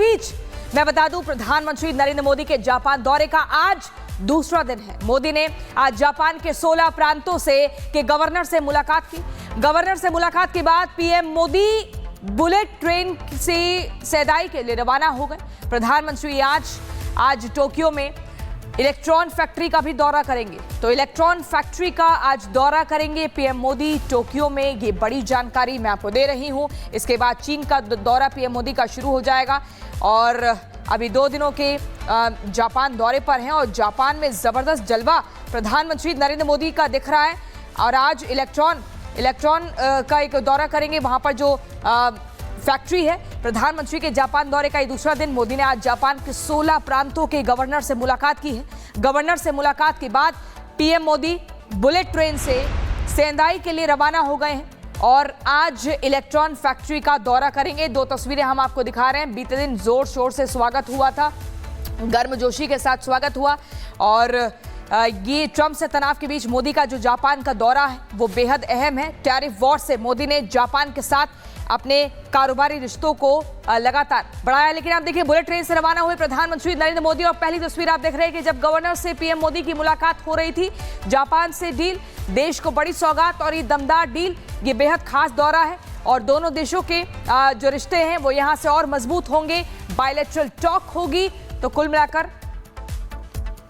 बीच मैं बता दूं, प्रधानमंत्री नरेंद्र मोदी के जापान दौरे का आज दूसरा दिन है। मोदी ने आज जापान के 16 प्रांतों के गवर्नर से मुलाकात की। गवर्नर से मुलाकात के बाद पीएम मोदी बुलेट ट्रेन से सेंदाई के लिए रवाना हो गए। प्रधानमंत्री आज टोक्यो में इलेक्ट्रॉन फैक्ट्री का भी दौरा करेंगे। तो इलेक्ट्रॉन फैक्ट्री का आज दौरा करेंगे पीएम मोदी टोक्यो में। ये बड़ी जानकारी मैं आपको दे रही हूं। इसके बाद चीन का दौरा पीएम मोदी का शुरू हो जाएगा और अभी 2 दिनों के जापान दौरे पर हैं और जापान में जबरदस्त जलवा प्रधानमंत्री नरेंद्र मोदी का दिख रहा है। और आज इलेक्ट्रॉन का एक दौरा करेंगे। वहां पर जो फैक्ट्री है, प्रधानमंत्री के जापान दौरे का ये दूसरा दिन। मोदी ने आज जापान के 16 प्रांतों के गवर्नर से मुलाकात की है। गवर्नर से मुलाकात के बाद पीएम मोदी बुलेट ट्रेन से सेंदाई के लिए रवाना हो गए हैं और आज इलेक्ट्रॉन फैक्ट्री का दौरा करेंगे। 2 तस्वीरें हम आपको दिखा रहे हैं। बीते दिन जोर शोर से स्वागत हुआ था, गर्मजोशी के साथ स्वागत हुआ और ये ट्रंप से तनाव के बीच मोदी का जो जापान का दौरा है वो बेहद अहम है। टैरिफ वॉर से मोदी ने जापान के साथ अपने कारोबारी रिश्तों को लगातार बढ़ाया। लेकिन आप देखिए, बुलेट ट्रेन से रवाना हुए प्रधानमंत्री नरेंद्र मोदी और पहली तस्वीर आप देख रहे हैं कि जब गवर्नर से पीएम मोदी की मुलाकात हो रही थी, जापान से डील, देश को बड़ी सौगात और ये दमदार डील, ये बेहद खास दौरा है और दोनों देशों के जो रिश्ते हैं वो यहाँ से और मजबूत होंगे। बायलैटरल टॉक होगी। तो कुल मिलाकर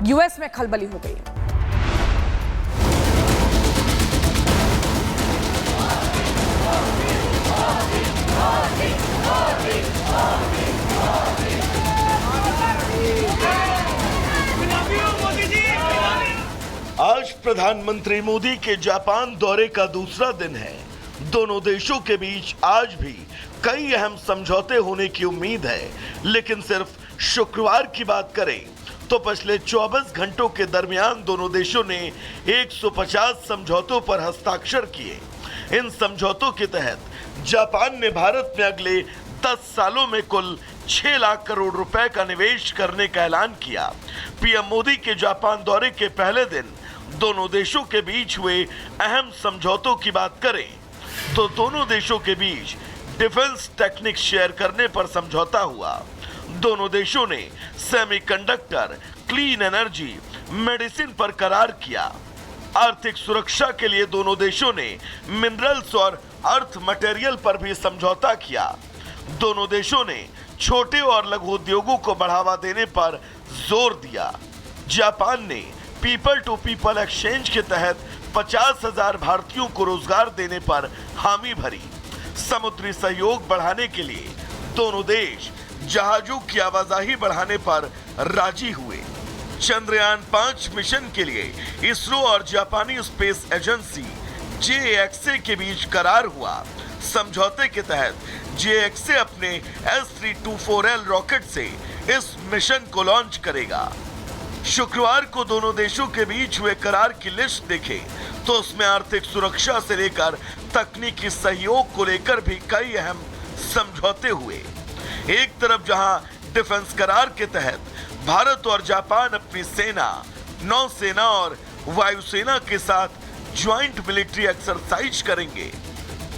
यूएस में खलबली हो गई है। आज प्रधानमंत्री मोदी के जापान दौरे का दूसरा दिन है। दोनों देशों के बीच आज भी कई अहम समझौते होने की उम्मीद है। लेकिन सिर्फ शुक्रवार की बात करें तो पिछले 24 घंटों के दरमियान दोनों देशों ने 150 समझौतों पर हस्ताक्षर किए। इन समझौतों के तहत जापान ने भारत में अगले 10 सालों में कुल 6 लाख करोड़ रुपए का निवेश करने का ऐलान किया। पीएम मोदी के जापान दौरे के पहले दिन दोनों देशों के बीच हुए अहम समझौतों की बात करें तो दोनों देशों के बीच डिफेंस टेक्निक शेयर करने पर समझौता हुआ। दोनों देशों ने सेमीकंडक्टर, क्लीन एनर्जी, मेडिसिन पर करार किया। आर्थिक सुरक्षा के लिए दोनों देशों ने मिनरल्स और अर्थ मटेरियल पर भी समझौता किया। दोनों देशों ने छोटे और लघु उद्योगों को बढ़ावा देने पर जोर दिया। जापान ने पीपल टू पीपल एक्सचेंज के तहत 50,000 भारतीयों को रोजगार देने पर हामी भरी। समुद्री सहयोग बढ़ाने के लिए दोनों देश जहाजों की आवाजाही बढ़ाने पर राजी हुए। चंद्रयान 5 मिशन के लिए इसरो और जापानी स्पेस एजेंसी JXA के बीच करार हुआ। समझौते के तहत JXA अपने S324L रॉकेट से इस मिशन को लॉन्च करेगा। शुक्रवार को दोनों देशों के बीच हुए करार की लिस्ट देखें तो उसमें आर्थिक सुरक्षा से लेकर तकनीकी सहयोग को लेकर भी कई अहम समझौते हुए। एक तरफ जहां डिफेंस करार के तहत भारत और जापान अपनी सेना, नौसेना और वायुसेना के साथ ज्वाइंट मिलिट्री एक्सरसाइज करेंगे।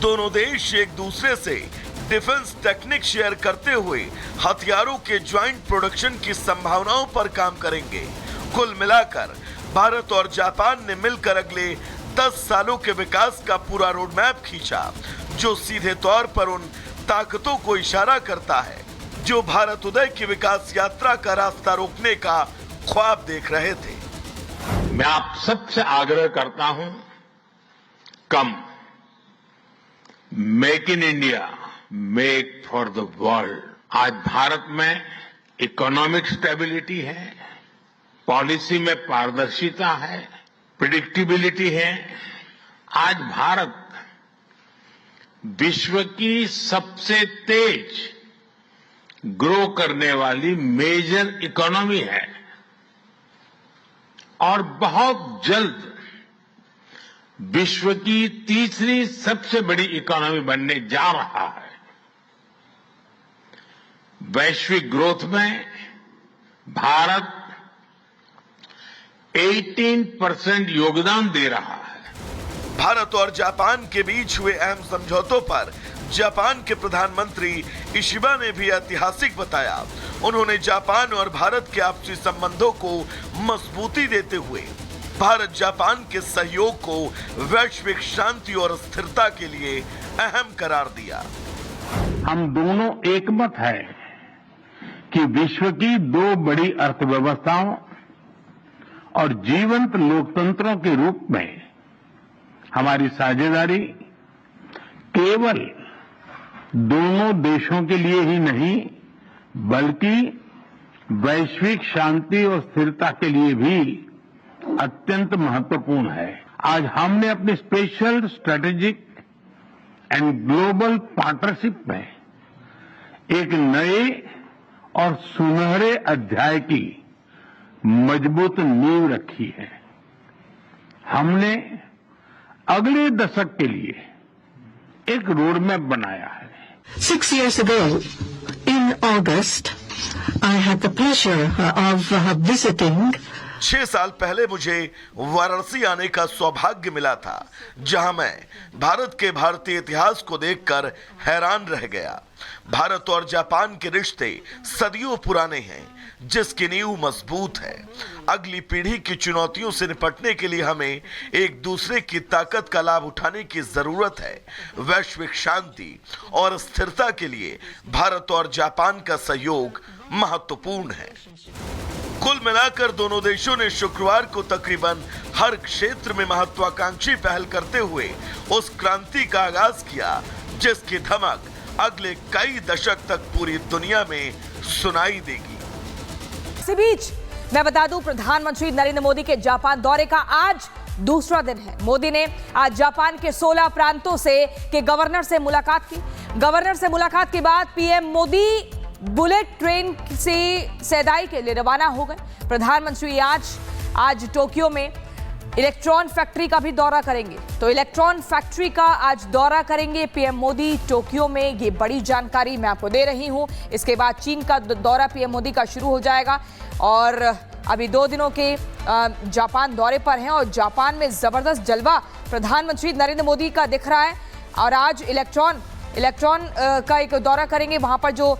दोनों देश एक दूसरे से डिफेंस टेक्निक शेयर करते हुए हथियारों के ज्वाइंट प्रोडक्शन की संभावनाओं पर काम करेंगे। कुल मिलाकर भारत और जापान ने मिलकर अगले 10 सालों के विकास का पूरा रोड मैप खींचा, जो सीधे तौर पर उन ताकतों को इशारा करता है जो भारत उदय की विकास यात्रा का रास्ता रोकने का ख्वाब देख रहे थे। मैं आप सबसे आग्रह करता हूं, कम make in India, make for the world. आज भारत में इकोनॉमिक स्टेबिलिटी है, पॉलिसी में पारदर्शिता है, प्रिडिक्टिबिलिटी है। आज भारत विश्व की सबसे तेज ग्रो करने वाली मेजर इकोनॉमी है और बहुत जल्द विश्व की तीसरी सबसे बड़ी इकोनॉमी बनने जा रहा है। वैश्विक ग्रोथ में भारत 18% योगदान दे रहा है। भारत और जापान के बीच हुए अहम समझौतों पर जापान के प्रधानमंत्री इशिबा ने भी ऐतिहासिक बताया। उन्होंने जापान और भारत के आपसी संबंधों को मजबूती देते हुए भारत जापान के सहयोग को वैश्विक शांति और स्थिरता के लिए अहम करार दिया। हम दोनों एकमत है कि विश्व की दो बड़ी अर्थव्यवस्थाओं और जीवंत लोकतंत्रों के रूप में हमारी साझेदारी केवल दोनों देशों के लिए ही नहीं बल्कि वैश्विक शांति और स्थिरता के लिए भी अत्यंत महत्वपूर्ण है। आज हमने अपनी special strategic and global partnership में एक नए और सुनहरे अध्याय की मजबूत नींव रखी है। हमने अगले दशक के लिए एक रोड मैप बनाया है। 6 years ago, in August, I had the pleasure of visiting 6 साल पहले मुझे वाराणसी आने का सौभाग्य मिला था, जहां मैं भारत के भारतीय इतिहास को देखकर हैरान रह गया। भारत और जापान के रिश्ते सदियों पुराने हैं, जिसकी नींव मजबूत है। अगली पीढ़ी की चुनौतियों से निपटने के लिए हमें एक दूसरे की ताकत का लाभ उठाने की जरूरत है। वैश्विक शांति और स्थिरता के लिए भारत और जापान का सहयोग महत्वपूर्ण है। कुल मिलाकर दोनों देशों ने शुक्रवार को तकरीबन हर क्षेत्र में महत्वाकांक्षी पहल करते हुए उस क्रांति का आगाज किया, जिसकी धमक अगले कई दशक तक पूरी दुनिया में सुनाई देगी। इसी बीच मैं बता दूं, प्रधानमंत्री नरेंद्र मोदी के जापान दौरे का आज दूसरा दिन है। मोदी ने आज जापान के 16 प्रांतों के गवर्नर से मुलाकात की। गवर्नर से मुलाकात के बाद पीएम मोदी बुलेट ट्रेन से सेदाई के लिए रवाना हो गए। प्रधानमंत्री आज टोक्यो में इलेक्ट्रॉन फैक्ट्री का भी दौरा करेंगे। तो इलेक्ट्रॉन फैक्ट्री का आज दौरा करेंगे पीएम मोदी टोक्यो में। ये बड़ी जानकारी मैं आपको दे रही हूं। इसके बाद चीन का दौरा पीएम मोदी का शुरू हो जाएगा और अभी 2 दिनों के जापान दौरे पर हैं और जापान में जबरदस्त जलवा प्रधानमंत्री नरेंद्र मोदी का दिख रहा है। और आज इलेक्ट्रॉन का एक दौरा करेंगे। वहां पर जो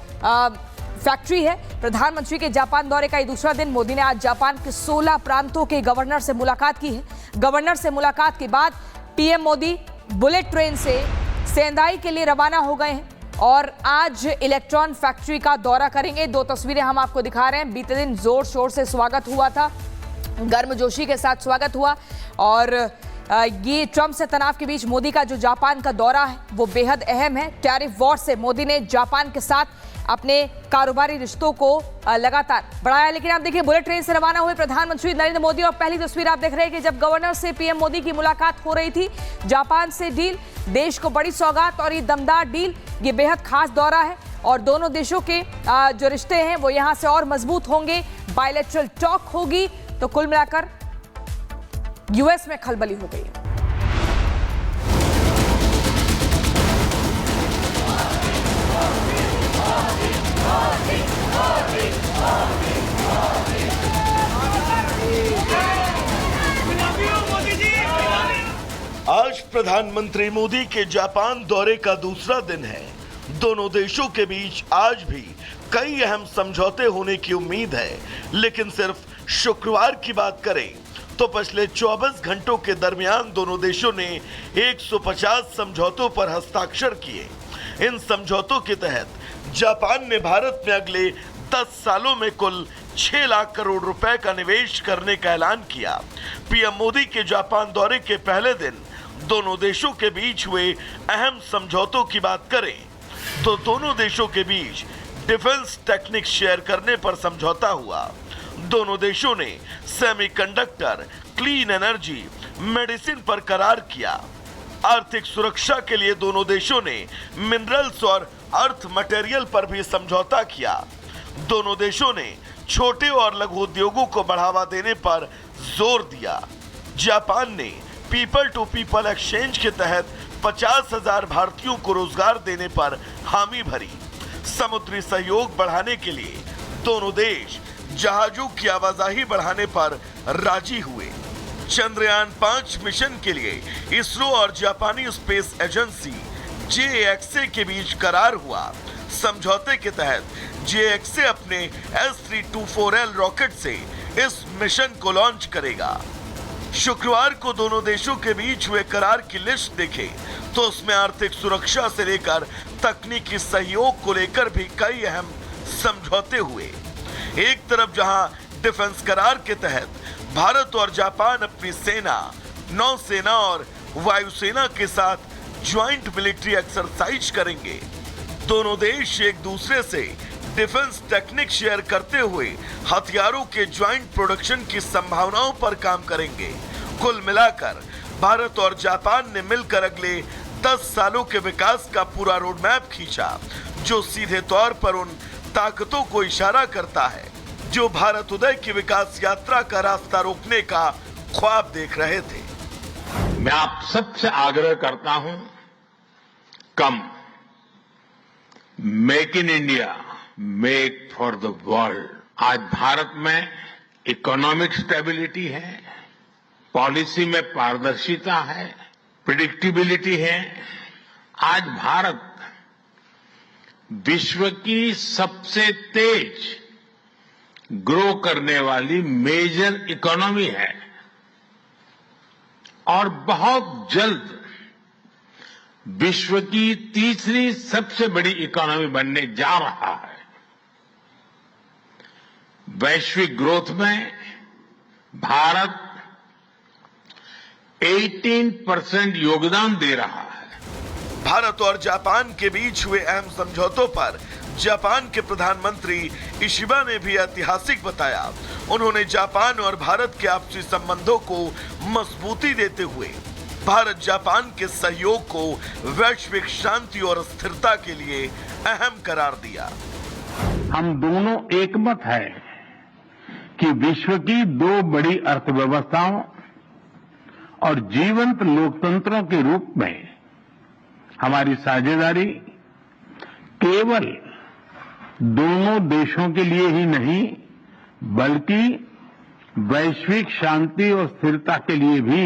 फैक्ट्री है, प्रधानमंत्री के जापान दौरे का ये दूसरा दिन। मोदी ने आज जापान के 16 प्रांतों के गवर्नर से मुलाकात की है। गवर्नर से मुलाकात के बाद पीएम मोदी बुलेट ट्रेन से सेंदाई के लिए रवाना हो गए हैं और आज इलेक्ट्रॉन फैक्ट्री का दौरा करेंगे। 2 तस्वीरें हम आपको दिखा रहे हैं। बीते दिन जोर शोर से स्वागत हुआ था, गर्मजोशी के साथ स्वागत हुआ और ये ट्रंप से तनाव के बीच मोदी का जो जापान का दौरा है वो बेहद अहम है। टैरिफ वॉर से मोदी ने जापान के साथ अपने कारोबारी रिश्तों को लगातार बढ़ाया। लेकिन आप देखिए, बुलेट ट्रेन से रवाना हुए प्रधानमंत्री नरेंद्र मोदी और पहली तस्वीर आप देख रहे हैं कि जब गवर्नर से पीएम मोदी की मुलाकात हो रही थी। जापान से डील, देश को बड़ी सौगात और ये दमदार डील, ये बेहद खास दौरा है और दोनों देशों के जो रिश्ते हैं वो यहाँ से और मजबूत होंगे। बायलैटरल टॉक होगी। तो कुल मिलाकर यूएस में खलबली हो गई है। आज प्रधानमंत्री मोदी के जापान दौरे का दूसरा दिन है। दोनों देशों के बीच आज भी कई अहम समझौते होने की उम्मीद है, लेकिन सिर्फ शुक्रवार की बात करें तो पिछले 24 घंटों के दरमियान दोनों देशों ने 150 समझौतों पर हस्ताक्षर किए। इन समझौतों के तहत जापान ने भारत में अगले 10 सालों में कुल 6 लाख करोड़ रुपए का निवेश करने का ऐलान किया। पीएम मोदी के जापान दौरे के पहले दिन दोनों देशों के बीच हुए अहम समझौतों की बात करें तो दोनों देशों के बीच डिफेंस टेक्निक शेयर करने पर समझौता हुआ। दोनों देशों ने सेमीकंडक्टर, क्लीन एनर्जी, मेडिसिन पर करार किया। आर्थिक सुरक्षा के लिए दोनों देशों ने मिनरल्स और अर्थ मटेरियल पर भी समझौता किया। दोनों देशों ने छोटे और लघु उद्योगों को बढ़ावा देने पर जोर दिया। जापान ने पीपल टू पीपल एक्सचेंज के तहत 50,000 भारतीयों को रोजगार देने पर हामी भरी। समुद्री सहयोग बढ़ाने के लिए दोनों देश जहाजों की आवाजाही बढ़ाने पर राजी हुए। चंद्रयान 5 मिशन के लिए इसरो और जापानी स्पेस एजेंसी JXA के बीच करार हुआ। समझौते के तहत JXA अपने S324L रॉकेट से इस मिशन को लॉन्च करेगा। शुक्रवार को दोनों देशों के बीच हुए करार की लिस्ट देखें तो उसमें आर्थिक सुरक्षा से लेकर तकनीकी सहयोग को लेकर भी कई अहम समझौते हुए। एक तरफ जहां डिफेंस करार के तहत भारत और जापान अपनी सेना, नौसेना और वायुसेना के साथ ज्वाइंट मिलिट्री एक्सरसाइज करेंगे। दोनों देश एक दूसरे से डिफेंस टेक्निक शेयर करते हुए हथियारों के ज्वाइंट प्रोडक्शन की संभावनाओं पर काम करेंगे। कुल मिलाकर भारत और जापान ने मिलकर अगले 10 सालों के विकास का पूरा रोड मैप खींचा, जो सीधे तौर पर उन ताकतों को इशारा करता है जो भारत उदय की विकास यात्रा का रास्ता रोकने का ख्वाब देख रहे थे। मैं आप सबसे आग्रह करता हूं, कम make in India, make for the world. आज भारत में इकोनॉमिक स्टेबिलिटी है, पॉलिसी में पारदर्शिता है, प्रिडिक्टिबिलिटी है। आज भारत विश्व की सबसे तेज ग्रो करने वाली मेजर इकोनॉमी है और बहुत जल्द विश्व की तीसरी सबसे बड़ी इकोनॉमी बनने जा रहा है। वैश्विक ग्रोथ में भारत 18% योगदान दे रहा है। भारत और जापान के बीच हुए अहम समझौतों पर जापान के प्रधानमंत्री इशिबा ने भी ऐतिहासिक बताया। उन्होंने जापान और भारत के आपसी संबंधों को मजबूती देते हुए भारत जापान के सहयोग को वैश्विक शांति और स्थिरता के लिए अहम करार दिया। हम दोनों एकमत हैं कि विश्व की दो बड़ी अर्थव्यवस्थाओं और जीवंत लोकतंत्रों के रूप में हमारी साझेदारी केवल दोनों देशों के लिए ही नहीं बल्कि वैश्विक शांति और स्थिरता के लिए भी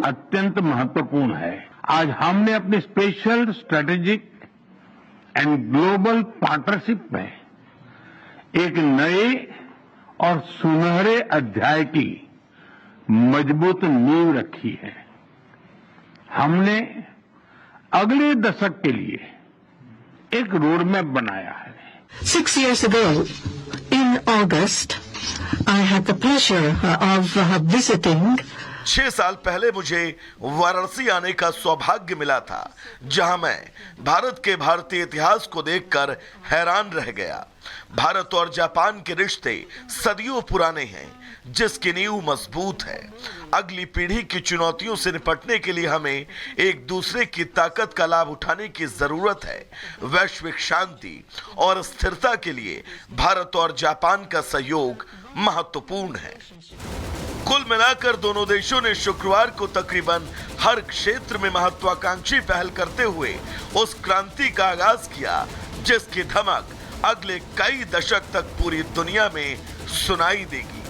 अत्यंत महत्वपूर्ण है। आज हमने अपनी special strategic and global partnership में एक नए और सुनहरे अध्याय की मजबूत नींव रखी है। हमने अगले दशक के लिए एक रोड मैप बनाया है। 6 years ago, in August, I had the pleasure of visiting 6 साल पहले मुझे वाराणसी आने का सौभाग्य मिला था, जहां मैं भारत के भारतीय इतिहास को देखकर हैरान रह गया। भारत और जापान के रिश्ते सदियों पुराने हैं, जिसकी नींव मजबूत है। अगली पीढ़ी की चुनौतियों से निपटने के लिए हमें एक दूसरे की ताकत का लाभ उठाने की जरूरत है। वैश्विक शांति और स्थिरता के लिए भारत और जापान का सहयोग महत्वपूर्ण है। कुल मिलाकर दोनों देशों ने शुक्रवार को तकरीबन हर क्षेत्र में महत्वाकांक्षी पहल करते हुए उस क्रांति का आगाज किया, जिसकी धमक अगले कई दशक तक पूरी दुनिया में सुनाई देगी।